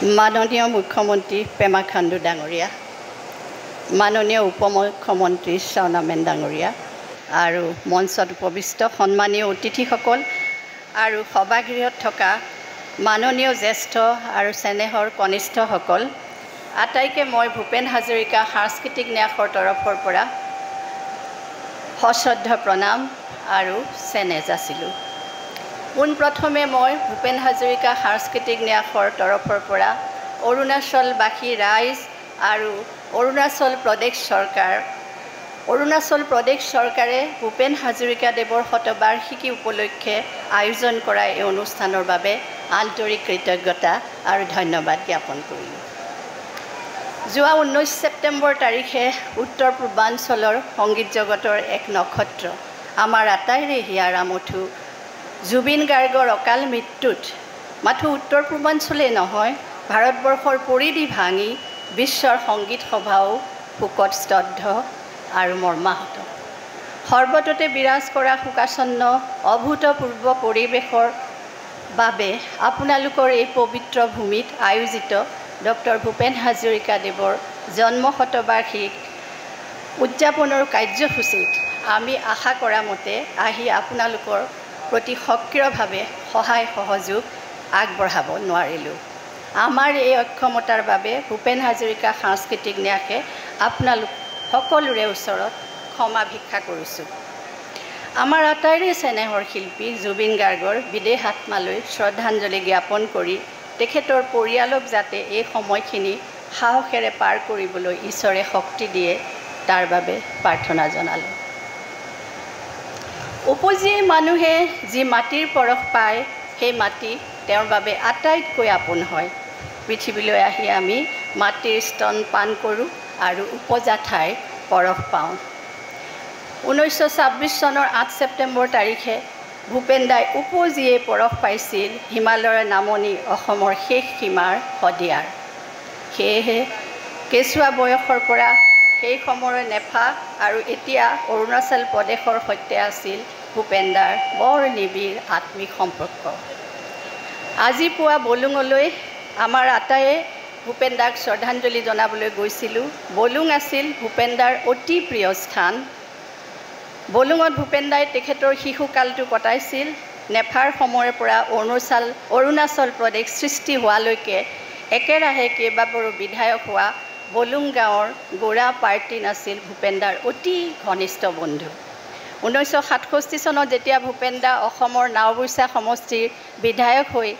মাননীয় মুখ্যমন্ত্ৰী পেমা খাণ্ডু ডাঙৰীয়া, মাননীয় উপমুখ্যমন্ত্ৰী চাওনা মেন ডাঙৰীয়া আৰু মঞ্চত উপবিষ্ট সন্মানীয় অতিথিসকল আৰু সভাগৃহত থকা মাননীয় জ্যেষ্ঠ আৰু চেনেহৰ কনিষ্ঠসকল, আটাইকে মই ভূপেন হাজৰিকা সাংস্কৃতিক ন্যাসৰ তৰফৰ পৰা সশ্ৰদ্ধ প্ৰণাম আৰু চেনেহ যাচিলোঁ। পোনপ্ৰথমে মই ভূপেন হাজৰিকা সাংস্কৃতিক ন্যাসৰ তৰফৰ পৰা অৰুণাচলবাসী ৰাইজ আৰু অৰুণাচল প্ৰদেশ চৰকাৰে ভূপেন হাজৰিকাদেৱৰ শতবাৰ্ষিকী উপলক্ষে আয়োজন কৰা এই অনুষ্ঠানৰ বাবে আন্তৰিক কৃতজ্ঞতা আৰু ধন্যবাদ জ্ঞাপন কৰিলোঁ। যোৱা 19 ছেপ্টেম্বৰ তাৰিখে উত্তৰ পূৰ্বাঞ্চলৰ সংগীত জগতৰ এক নক্ষত্ৰ, আমাৰ আটাইৰে হিয়াৰ আমঠু জুবিন গাৰ্গৰ অকাল মৃত্যুত মাথো উত্তৰ পূৰ্বাঞ্চলেই নহয়, ভাৰতবৰ্ষৰ পৰিধি ভাঙি বিশ্বৰ সংগীত সভাও শোকত স্তব্ধ আৰু মৰ্মাহত। সৰ্বততে বিৰাজ কৰা শোকাচন্ন অভূতপূৰ্ব পৰিৱেশৰ বাবে আপোনালোকৰ এই পবিত্ৰ ভূমিত আয়োজিত ডক্টৰ ভূপেন হাজৰিকাদেৱৰ জন্ম শতবাৰ্ষিক উদযাপনৰ কাৰ্যসূচীত আমি আশা কৰা মতে আহি আপোনালোকৰ প্ৰতি সক্ৰিয়ভাৱে সহায় সহযোগ আগবঢ়াব নোৱাৰিলোঁ। আমাৰ এই অক্ষমতাৰ বাবে ভূপেন হাজৰিকা সাংস্কৃতিক ন্যাসে আপোনালোক সকলোৰে ওচৰত ক্ষমা ভিক্ষা কৰিছোঁ। আমাৰ আটাইৰে চেনেহৰ শিল্পী জুবিন গাৰ্গৰ বিদেহ আত্মালৈ শ্ৰদ্ধাঞ্জলি জ্ঞাপন কৰি তেখেতৰ পৰিয়ালক যাতে এই সময়খিনি সাহসেৰে পাৰ কৰিবলৈ ঈশ্বৰে শক্তি দিয়ে, তাৰ বাবে প্ৰাৰ্থনা জনালোঁ। উপজিয়ে মানুহে যি মাটিৰ পৰশ পায়, সেই মাটি তেওঁৰ বাবে আটাইতকৈ আপোন হয়। পৃথিৱীলৈ আহি আমি মাটিৰ স্তন পান কৰোঁ আৰু উপজা ঠাইৰ পৰশ পাওঁ। 1926 চনৰ 8 ছেপ্টেম্বৰ তাৰিখে ভূপেন দাই উপজিয়ে পৰশ পাইছিল হিমালয়ৰ নামনি অসমৰ শেষ সীমাৰ শদিয়াৰ। সেয়েহে কেঁচুৱা বয়সৰ পৰা সেই সময়ৰ নেফা আৰু এতিয়া অৰুণাচল প্ৰদেশৰ সৈতে আছিল ভূপেন দাৰ বৰ নিবিড় আত্মিক সম্পৰ্ক। আজি পুৱা বলুঙলৈ আমাৰ আটাইয়ে ভূপেন দাক শ্ৰদ্ধাঞ্জলি জনাবলৈ গৈছিলোঁ। বলুং আছিল ভূপেন দাৰ অতি প্ৰিয় স্থান। বলুঙত ভূপেন দাই তেখেতৰ শিশুকালটো কটাইছিল। নেফাৰ সময়ৰ পৰা অৰুণাচল প্ৰদেশ সৃষ্টি হোৱালৈকে একেৰাহে কেইবাবাৰো বিধায়ক হোৱা বলুং গাঁৱৰ গোৰা পাৰ্টিন আছিল ভূপেন দাৰ অতি ঘনিষ্ঠ বন্ধু। 1967 চনত যেতিয়া ভূপেন দা অসমৰ নাওবৈচা সমষ্টিৰ বিধায়ক হৈ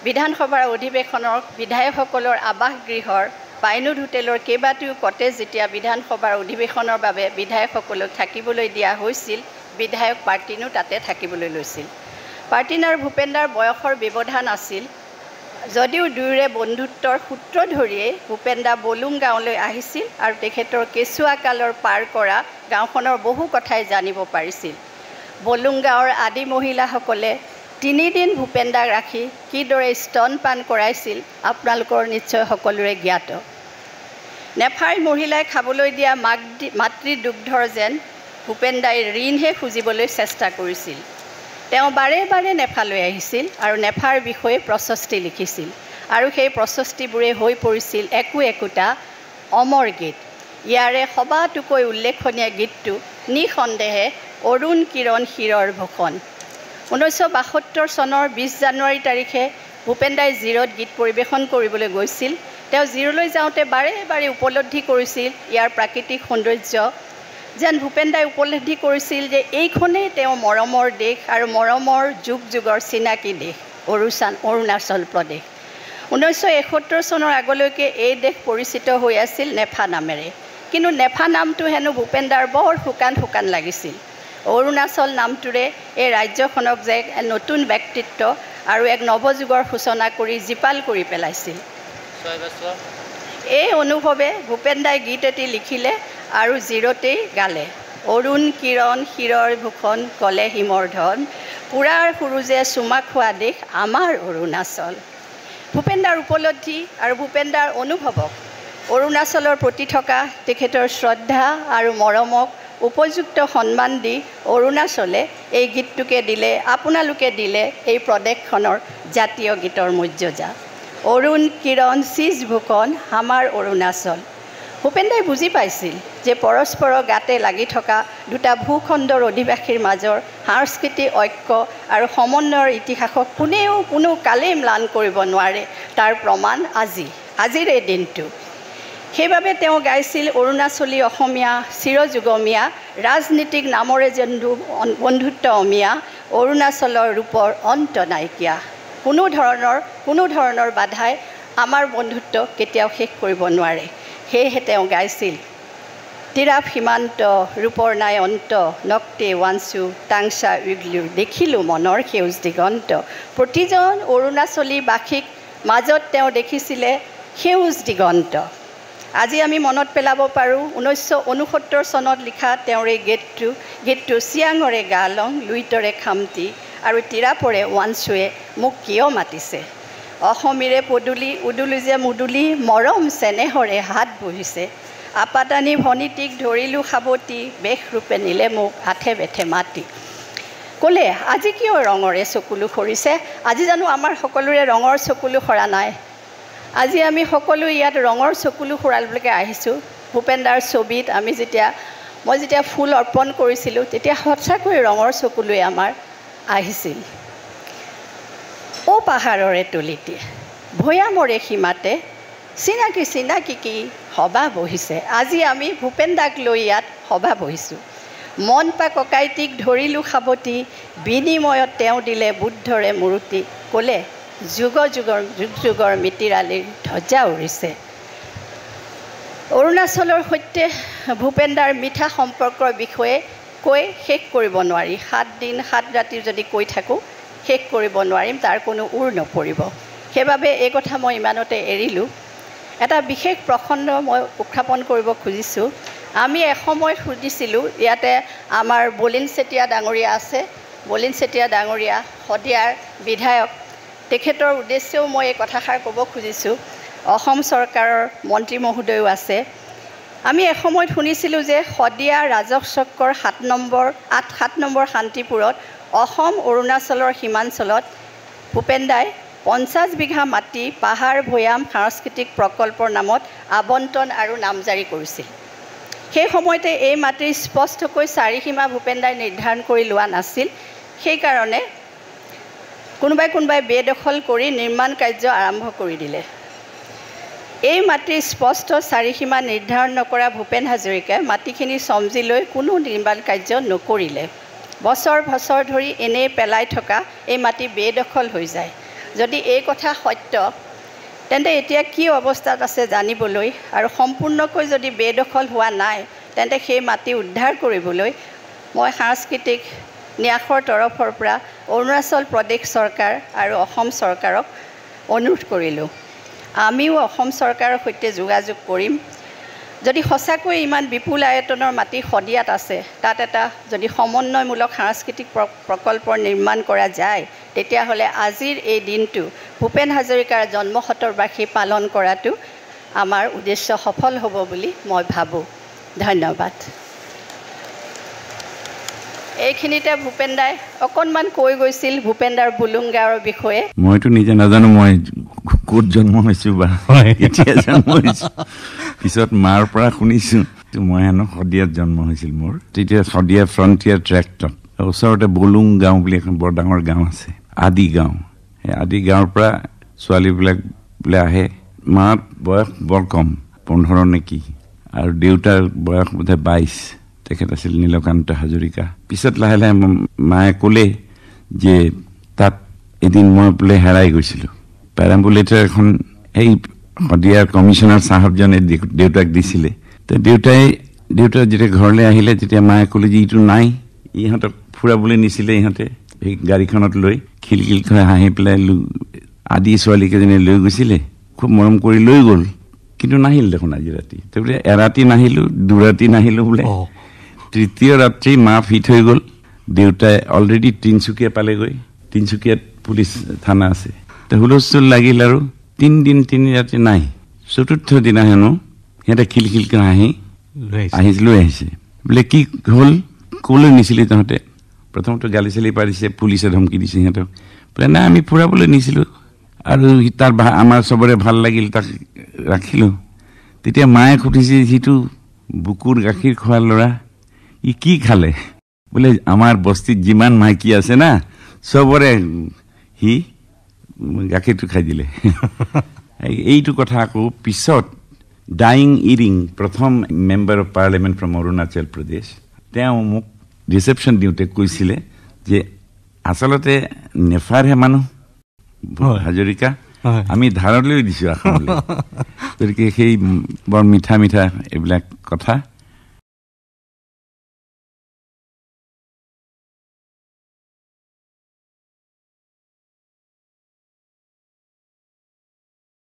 বিধানসভাৰ অধিৱেশনৰ বিধায়কসকলৰ আৱাসগৃহৰ পাইনুড হোটেলৰ কেইবাটিও কটেজ যেতিয়া বিধানসভাৰ অধিৱেশনৰ বাবে বিধায়কসকলক থাকিবলৈ দিয়া হৈছিল, বিধায়ক পাৰ্টিনো তাতে থাকিবলৈ লৈছিল। পাৰ্টিন আৰু ভূপেন দাৰ বয়সৰ ব্যৱধান আছিল যদিও দুয়োৰে বন্ধুত্বৰ সূত্ৰ ধৰিয়েই ভূপেন দা বলুং গাঁৱলৈ আহিছিল আৰু তেখেতৰ কেঁচুৱা কালৰ পাৰ কৰা গাঁওখনৰ বহু কথাই জানিব পাৰিছিল। বলুং গাঁৱৰ আদি মহিলাসকলে 3 দিন ভূপেন দাক ৰাখি কিদৰে স্তনপান কৰাইছিল আপোনালোকৰ নিশ্চয় সকলোৰে জ্ঞাত। নেফাৰ মহিলাই খাবলৈ দিয়া মাতৃ দুগ্ধৰ যেন ভূপেন দাই ঋণহে খুজিবলৈ চেষ্টা কৰিছিল। তেওঁ বাৰে বাৰে নেফালৈ আহিছিল আৰু নেফাৰ বিষয়ে প্ৰশস্তি লিখিছিল আৰু সেই প্ৰশস্তিবোৰে হৈ পৰিছিল একোটা অমৰ গীত। ইয়াৰে সবাতোকৈ উল্লেখনীয় গীতটো নিঃসন্দেহে অৰুণ কিৰণ হীৰৰ ভূষণ। 1972 চনৰ 20 জানুৱাৰী তাৰিখে ভূপেন দাই জিৰত গীত পৰিৱেশন কৰিবলৈ গৈছিল। তেওঁ জিৰলৈ যাওঁতে বাৰে বাৰে উপলব্ধি কৰিছিল ইয়াৰ প্ৰাকৃতিক সৌন্দৰ্য। যেন ভূপেন দাই উপলব্ধি কৰিছিল যে এইখনেই তেওঁ মৰমৰ দেশ আৰু মৰমৰ যুগ যুগৰ চিনাকি দেশ অৰুণাচল প্ৰদেশ। 1971 চনৰ আগলৈকে এই দেশ পৰিচিত হৈ আছিল নেফা নামেৰে, কিন্তু নেফা নামটো হেনো ভূপেন দাৰ বৰ শুকান লাগিছিল। অৰুণাচল নামটোৰে এই ৰাজ্যখনক যে নতুন ব্যক্তিত্ব আৰু এক নৱযুগৰ সূচনা কৰি জীপাল কৰি পেলাইছিল। এই অনুভৱে ভূপেন দাই গীত এটি লিখিলে আৰু জিৰতেই গালে। অৰুণ কিৰণ হীৰৰ ভূষণ কলে হিমৰ ধন, পুৰাৰ সুৰুজে চুমা খোৱা দেশ আমাৰ অৰুণাচল। ভূপেন দাৰ উপলব্ধি আৰু ভূপেন দাৰ অনুভৱক অৰুণাচলৰ প্ৰতি থকা তেখেতৰ শ্ৰদ্ধা আৰু মৰমক উপযুক্ত সন্মান দি অৰুণাচলে এই গীতটোকে দিলে, আপোনালোকে দিলে এই প্ৰদেশখনৰ জাতীয় গীতৰ মৰ্যাদা। অৰুণ কিৰণ চিজ ভূকণ আমাৰ অৰুণাচল। ভূপেন দাই বুজি পাইছিল যে পৰস্পৰৰ গাতে লাগি থকা দুটা ভূখণ্ডৰ অধিবাসীৰ মাজৰ সাংস্কৃতিক ঐক্য আৰু সমন্বয়ৰ ইতিহাসক কোনো কালেই ম্লান কৰিব নোৱাৰে। তাৰ প্ৰমাণ আজিৰ এই দিনটো। সেইবাবে তেওঁ গাইছিল অৰুণাচলী অসমীয়া চিৰযুগমীয়া ৰাজনীতিক নামৰে বন্ধুত্ব অমীয়া অৰুণাচলৰ ৰূপৰ অন্ত নাইকিয়া। কোনো ধৰণৰ বাধাই আমাৰ বন্ধুত্ব কেতিয়াও শেষ কৰিব নোৱাৰে। সেয়েহে তেওঁ গাইছিল তিৰাপ সীমান্ত ৰূপৰ নাই অন্ত নক্তে ৱানচু টাংচা উইগলু দেখিলোঁ মনৰ সেউজ দিগন্ত। প্ৰতিজন অৰুণাচলী বাসীক মাজত তেওঁ দেখিছিলে সেউজ দিগন্ত। আজি আমি মনত পেলাব পাৰোঁ 1969 চনত লিখা তেওঁৰ এই গীতটো চিয়াঙৰে গালং লুইতৰে খামতি আৰু তিৰাপৰে ৱানচুৱে মোক কিয় মাতিছে। অসমীৰে পদূলি উদুলি যে মুদুলি মৰম চেনেহৰে হাত বহিছে। আপাতানি ভনীতিক ধৰিলোঁ সাৱতি বেশ ৰূপে নিলে মোক আঠে বেঠে মাতি। ক'লে আজি কিয় ৰঙৰে চকুলো সৰিছে। আজি জানো আমাৰ সকলোৰে ৰঙৰ চকুলো সৰা নাই। আজি আমি সকলো ইয়াত ৰঙৰ চকুলো সৰাবলৈ আহিছোঁ। ভূপেন দাৰ ছবিত মই যেতিয়া ফুল অৰ্পণ কৰিছিলোঁ তেতিয়া সঁচাকৈ ৰঙৰ চকুলোৱে আমাৰ আহিছিল। অ' পাহাৰৰে তলিতে ভৈয়ামৰে সীমাতে চিনাকি কি সভা বহিছে। আজি আমি ভূপেন দাক লৈ ইয়াত সভা বহিছোঁ। মন পা ককাইটিক ধৰিলোঁ সাৱতি বিনিময়ত তেওঁ দিলে বুদ্ধৰে মূৰ্তি। ক'লে যুগ যুগৰ মিতিৰালিৰ ধ্বজা উৰিছে। অৰুণাচলৰ সৈতে ভূপেন দাৰ মিঠা সম্পৰ্কৰ বিষয়ে কৈ শেষ কৰিব নোৱাৰি। 7 দিন 7 ৰাতি যদি কৈ থাকোঁ শেষ কৰিব নোৱাৰিম, তাৰ কোনো নপৰিব। সেইবাবে এই কথা মই ইমানতে এৰিলোঁ। এটা বিশেষ প্ৰসংগ মই উত্থাপন কৰিব খুজিছোঁ। আমি এসময়ত সুধিছিলোঁ, ইয়াতে আমাৰ বলিন চেতিয়া ডাঙৰীয়া আছে। বলিন চেতিয়া ডাঙৰীয়া শদিয়াৰ বিধায়ক, তেখেতৰ উদ্দেশ্যেও মই এই কথাষাৰ ক'ব খুজিছোঁ। অসম চৰকাৰৰ মন্ত্ৰী মহোদয়ো আছে। আমি এসময়ত শুনিছিলোঁ যে শদিয়া ৰাজহ চক্ৰৰ 7 নম্বৰ শান্তিপুৰত অসম অৰুণাচলৰ সীমাঞ্চলত ভূপেন দাই 50 বিঘা মাটি পাহাৰ ভৈয়াম সাংস্কৃতিক প্ৰকল্পৰ নামত আবণ্টন আৰু নামজাৰি কৰিছিল। সেই সময়তে এই মাটিৰ স্পষ্টকৈ চাৰিসীমা ভূপেন দাই নিৰ্ধাৰণ কৰি লোৱা নাছিল। সেইকাৰণে কোনোবাই বেদখল কৰি নিৰ্মাণ কাৰ্য আৰম্ভ কৰি দিলে। এই মাটিৰ স্পষ্ট চাৰিসীমা নিৰ্ধাৰণ নকৰা ভূপেন হাজৰিকাই মাটিখিনি চমজি লৈ কোনো নিৰ্মাণ কাৰ্য নকৰিলে। বছৰ ধৰি এনেই পেলাই থকা এই মাটি বেদখল হৈ যায়। যদি এই কথা সত্য তেন্তে এতিয়া কি অৱস্থাত আছে জানিবলৈ আৰু সম্পূৰ্ণকৈ যদি বেদখল হোৱা নাই তেন্তে সেই মাটি উদ্ধাৰ কৰিবলৈ মই সাংস্কৃতিক ন্যাসৰ তৰফৰ পৰা অৰুণাচল প্ৰদেশ চৰকাৰ আৰু অসম চৰকাৰক অনুৰোধ কৰিলোঁ। আমিও অসম চৰকাৰৰ সৈতে যোগাযোগ কৰিম। যদি সঁচাকৈ ইমান বিপুল আয়তনৰ মাটি শদিয়াত আছে, তাত এটা যদি সমন্বয়মূলক সাংস্কৃতিক প্ৰকল্প নিৰ্মাণ কৰা যায়, তেতিয়াহ'লে আজিৰ এই দিনটো ভূপেন হাজৰিকাৰ জন্মশতবাৰ্ষিকী পালন কৰাটো আমাৰ উদ্দেশ্য সফল হ'ব বুলি মই ভাবোঁ। ধন্যবাদ। এইখিনিতে ভূপেন দাই অকণমান কৈ গৈছিল ভূপেন দাৰ বুলুংগাঁৱৰ বিষয়ে। মইতো নিজে নাজানো মই ক'ত জন্ম হৈছোঁ বা এতিয়া জন্ম হৈছোঁ। পিছত মাৰ পৰা শুনিছোঁ মই হেনো শদিয়াত জন্ম হৈছিল মোৰ। তেতিয়া শদিয়া ফ্ৰণ্টিয়াৰ ট্ৰেক্টত ওচৰতে বলুং গাঁও বুলি এখন বৰ ডাঙৰ গাঁও আছে, আদি গাঁও। সেই আদি গাঁৱৰ পৰা ছোৱালীবিলাক বোলে আহে। মাৰ বয়স বৰ কম, 15 নে কি, আৰু দেউতাৰ বয়স বোধে 22। তেখেত আছিল নীলকান্ত হাজৰিকা। পিছত লাহে লাহে মায়ে ক'লে যে তাত এদিন মই বোলে হেৰাই গৈছিলোঁ। পেৰাম্বুলেটৰ এখন সেই শদিয়াৰ কমিশ্যনাৰ চাহাবজনে দেউতাক দিছিলে। তো দেউতা যেতিয়া ঘৰলৈ আহিলে তেতিয়া মায়ে ক'লে যে এইটো নাই। ইহঁতক ফুৰাবলৈ নিছিলে ইহঁতে সেই গাড়ীখনত লৈ খিলখিলকৈ হাঁহি পেলাই আদি ছোৱালীকেইজনীয়ে লৈ গৈছিলে। খুব মৰম কৰি লৈ গ'ল, কিন্তু নাহিল দেখোন আজি ৰাতি। তাৰপিছত এৰাতি নাহিলোঁ, 2 ৰাতি নাহিলোঁ বোলে। 3য় ৰাতি মা ফিট হৈ গ'ল। দেউতাই অলৰেডি তিনিচুকীয়া পালেগৈ। তিনিচুকীয়াত পুলিচ থানা আছে। তো হুলস্থুল লাগিল আৰু 3 দিন 3 ৰাতি নাই। 4ৰ্থ দিনা হেনো সিহঁতে খিলখিলকৈ হাঁহি লৈ আহিছে। বোলে কি হ'ল, ক'লৈ নিছিলি তহঁতে? প্ৰথমতে গালি চালি পাৰিছে, পুলিচে ধমকি দিছে সিহঁতক। বোলে নাই আমি ফুৰাবলৈ নিছিলোঁ। আৰু তাৰ আমাৰ চবৰে ভাল লাগিল, তাক ৰাখিলোঁ। তেতিয়া মায়ে সুধিছে, সিটো বুকুৰ গাখীৰ খোৱা ল'ৰা, ই কি খালে? বোলে আমাৰ বস্তিত যিমান মাইকী আছে না, চবৰে সি গাখীৰটো খাই দিলে। এইটো কথা আকৌ পিছত ডাইং ইৰিং, প্ৰথম member of parliament from Arunachal Pradesh, তেওঁ মোক ৰিচেপশ্যন দিওঁতে কৈছিলে যে আচলতে নেফাৰহে মানুহ হাজৰিকা, আমি ধাৰলৈ দিছোঁ আসামলৈ। গতিকে সেই বৰ মিঠা মিঠা এইবিলাক কথা